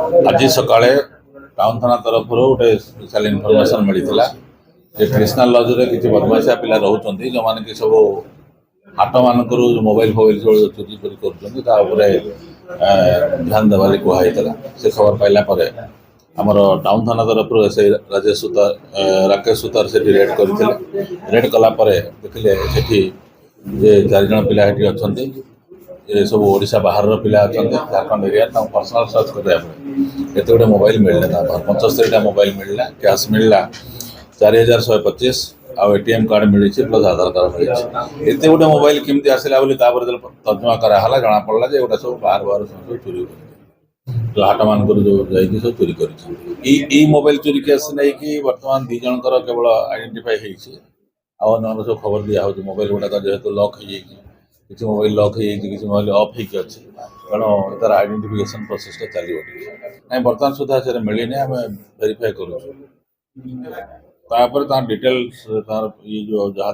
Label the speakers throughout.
Speaker 1: आज सका टाउन थाना तरफ गोटे स्पेशल इनफर्मेशन मिलता कृष्णा लज किसी बदमाशिया पिला रोच जो मैंने कि सब हाट मानक मोबाइल फोबाइल सब चोरी चोरी कर ध्यान देवा कहुई से खबर पाइला आमर टाउन थाना तरफ से राजेश सुतार राकेश सुतार से रेड करते रेड कलापर देखिले से 4 पिला अच्छा ये सब ओडिशा बाहर पिला अच्छा झारखंड एरिया पर्सनाल सर्च करते गुटे मोबाइल मिलला 75 मोबाइल मिलला कैश मिलला 4125 आउ एटीएम कार्ड मिली प्लस आधार कार्ड मिली एत गोटे मोबाइल केमती आसला तर्जमा कराला जना पड़ा जे गोटा सब बाहर बाहर सब चोरी कर हाट मान जो सब चोरी कर मोबाइल चोरी केस नहीं कि बर्तमान 2 जनकर केवल आइडेंटिफाई होती सब खबर दिया मोबाइल गुड़ाक जेहेतु लॉक हो किसी मोबाइल लॉक हो किसी मोबाइल अफ हो तेणु तार आइडेंटिफिकेशन प्रोसेस चलो ना बर्तमान सुधा से मिलने आम वेरीफाई कर डिटेल्स तार ये जो जहाँ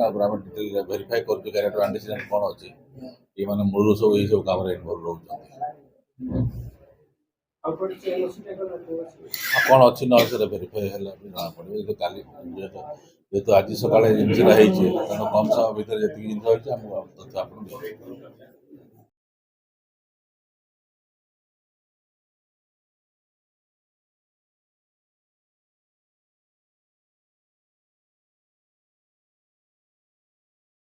Speaker 1: आम डिटेल वेरीफाई कर कैरेक्टर एंटीसीडेंट कौन अच्छी ये मैंने मूल सब ये सब काम इनवल्व रोच कौन अच्छी न वेरीफाई है जना पड़े जेहेतु आज सका जिनसा तेणु कम समय भितर जी जिन तथ्य आप